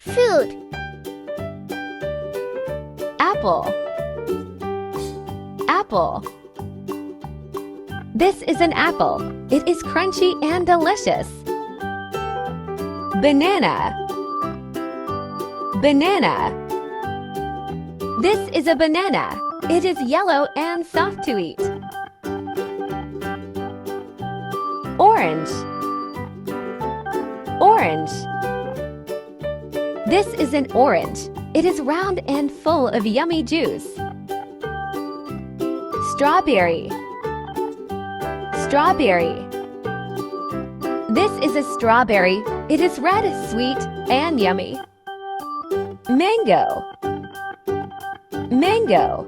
Fruit. Apple. Apple. This is an apple. It is crunchy and delicious. Banana. Banana. This is a banana. It is yellow and soft to eat. Orange. Orange. This is an orange. It is round and full of yummy juice. Strawberry. Strawberry. This is a strawberry. It is red, sweet, and yummy. Mango. Mango.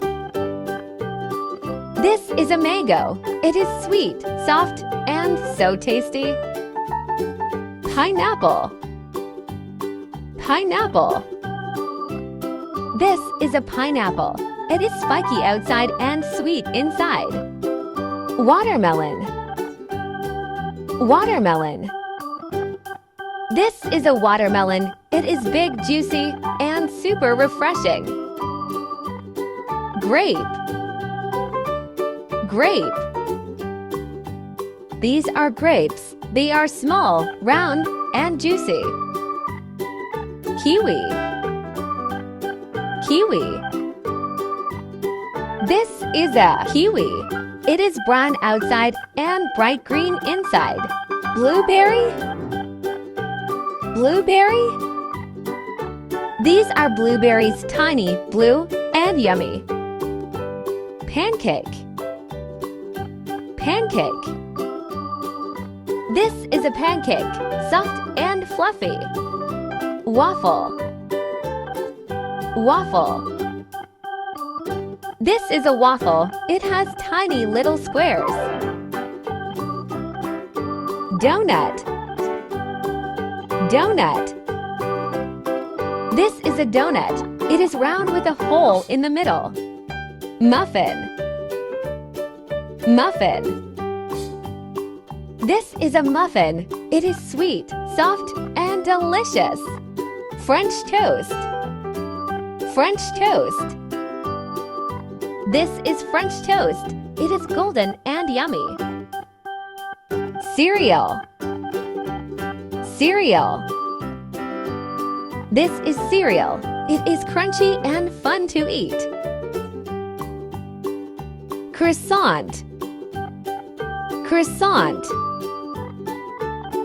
This is a mango. It is sweet, soft, and so tasty. Pineapple. Pineapple. This is a pineapple. It is spiky outside and sweet inside. Watermelon. Watermelon. This is a watermelon. It is big, juicy, and super refreshing. Grape. Grape. These are grapes. They are small, round, and juicy. Kiwi. Kiwi. This is a kiwi. It is brown outside and bright green inside. Blueberry. Blueberry. These are blueberries, tiny, blue, and yummy. Pancake. Pancake. This is a pancake, soft and fluffy. Waffle. Waffle. This is a waffle. It has tiny little squares. Donut. Donut. This is a donut. It is round with a hole in the middle. Muffin. Muffin. This is a muffin. It is sweet, soft, and delicious. French toast. French toast. This is French toast. It is golden and yummy. Cereal. Cereal. This is cereal. It is crunchy and fun to eat. Croissant. Croissant.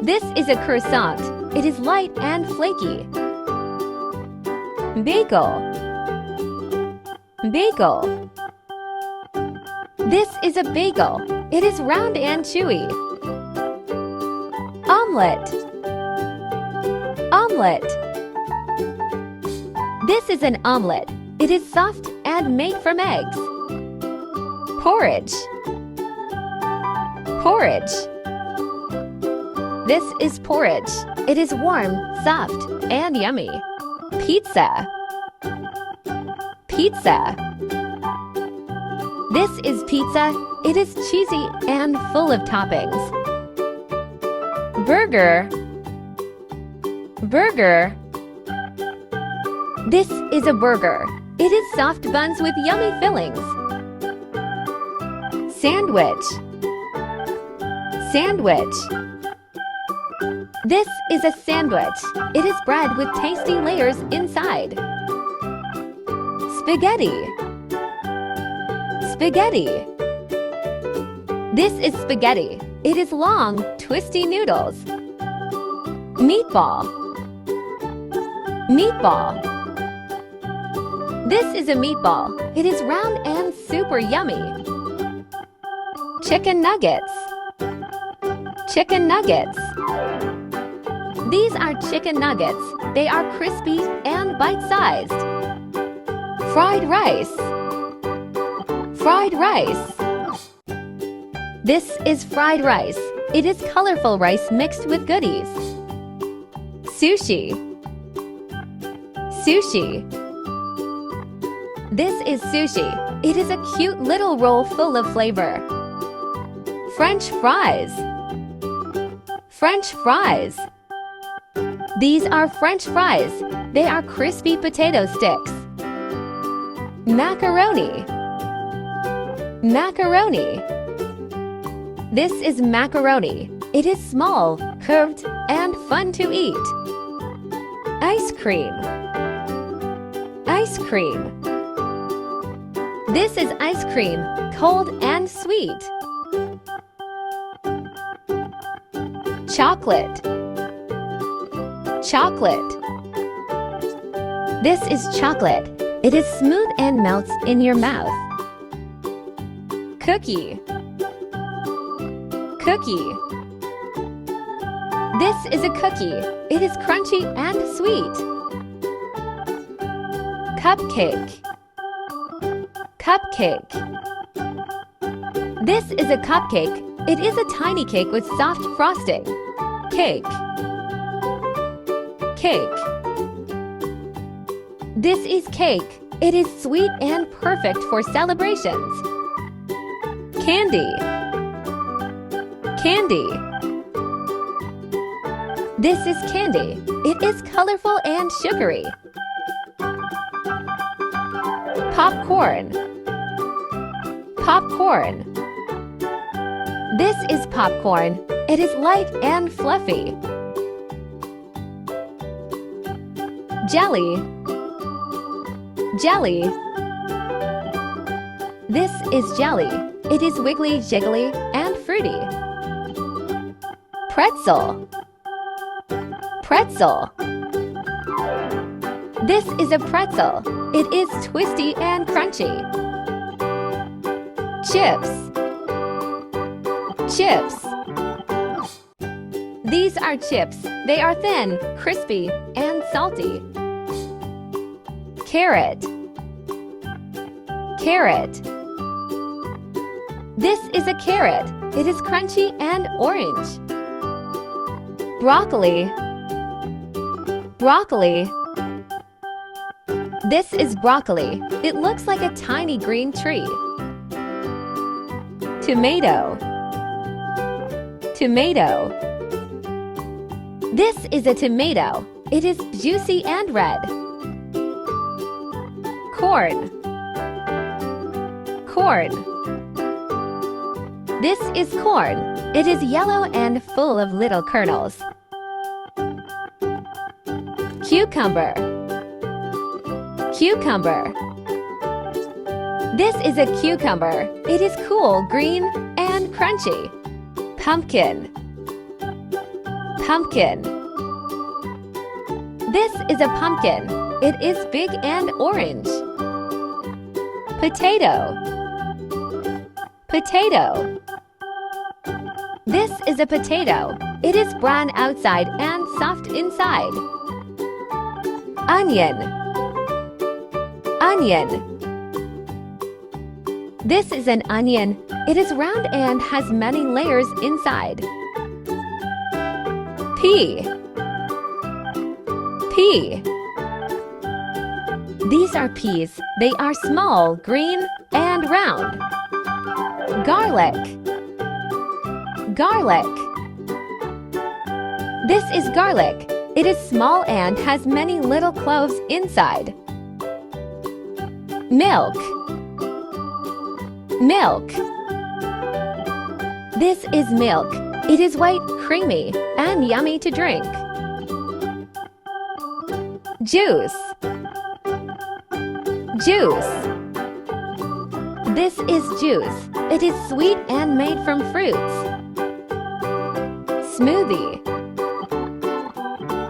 This is a croissant. It is light and flaky. Bagel. Bagel. This is a bagel. It is round and chewy. Omelette. Omelette. This is an omelette. It is soft and made from eggs. Porridge. Porridge. This is porridge. It is warm, soft, and yummy. Pizza. Pizza. This is pizza. It is cheesy and full of toppings. Burger. Burger. This is a burger. It is soft buns with yummy fillings. Sandwich. Sandwich. This is a sandwich. It is bread with tasty layers inside. Spaghetti. Spaghetti. This is spaghetti. It is long, twisty noodles. Meatball. Meatball. This is a meatball. It is round and super yummy. Chicken nuggets. Chicken nuggets. These are chicken nuggets. They are crispy and bite-sized. Fried rice. Fried rice. This is fried rice. It is colorful rice mixed with goodies. Sushi. Sushi. This is sushi. It is a cute little roll full of flavor. French fries. French fries. These are French fries. They are crispy potato sticks. Macaroni. Macaroni. This is macaroni. It is small, curved, and fun to eat. Ice cream. Ice cream. This is ice cream, cold and sweet. Chocolate. Chocolate. This is chocolate. It is smooth and melts in your mouth. Cookie. Cookie. This is a cookie. It is crunchy and sweet. Cupcake. Cupcake. This is a cupcake. It is a tiny cake with soft frosting. Cake. Cake. This is cake. It is sweet and perfect for celebrations. Candy. Candy. This is candy. It is colorful and sugary. Popcorn. Popcorn. This is popcorn. It is light and fluffy. Jelly. Jelly. This is jelly. It is wiggly, jiggly, and fruity. Pretzel. Pretzel. This is a pretzel. It is twisty and crunchy. Chips. Chips. These are chips. They are thin, crispy, and salty. Carrot. Carrot. This is a carrot. It is crunchy and orange. Broccoli. Broccoli. This is broccoli. It looks like a tiny green tree. Tomato. Tomato. This is a tomato. It is juicy and red. Corn. Corn. This is corn. It is yellow and full of little kernels. Cucumber. Cucumber. This is a cucumber. It is cool, green, and crunchy. Pumpkin. Pumpkin. This is a pumpkin. It is big and orange. Potato. Potato. This is a potato. It is brown outside and soft inside. Onion. Onion. This is an onion. It is round and has many layers inside. Pea. Pea. These are peas. They are small, green, and round. Garlic. Garlic. This is garlic. It is small and has many little cloves inside. Milk. Milk. This is milk. It is white, creamy, and yummy to drink. Juice. Juice. This is juice. It is sweet and made from fruits. Smoothie.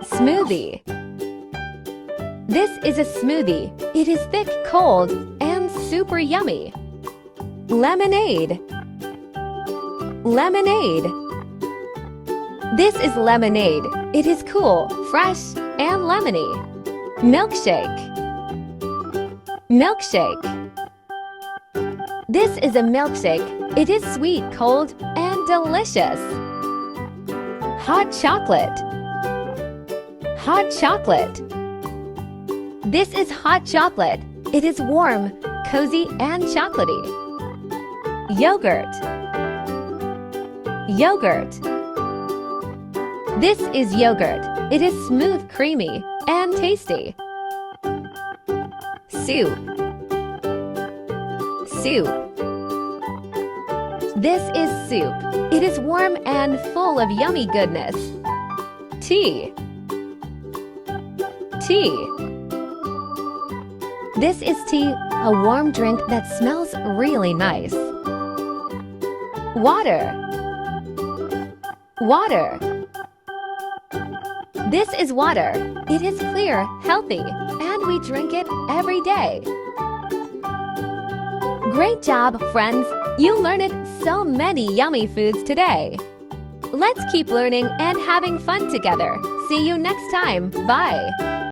Smoothie. This is a smoothie. It is thick, cold, and super yummy. Lemonade. Lemonade. This is lemonade. It is cool, fresh, and lemony. Milkshake. Milkshake. This is a milkshake. It is sweet, cold, and delicious. Hot chocolate. Hot chocolate. This is hot chocolate. It is warm, cozy, and chocolatey. Yogurt. Yogurt. This is yogurt. It is smooth, creamy, and tasty. Soup. Soup. This is soup. It is warm and full of yummy goodness. Tea. Tea. This is tea, a warm drink that smells really nice. Water. Water. This is water. It is clear, healthy, and we drink it every day. Great job, friends! You learned so many yummy foods today. Let's keep learning and having fun together. See you next time. Bye!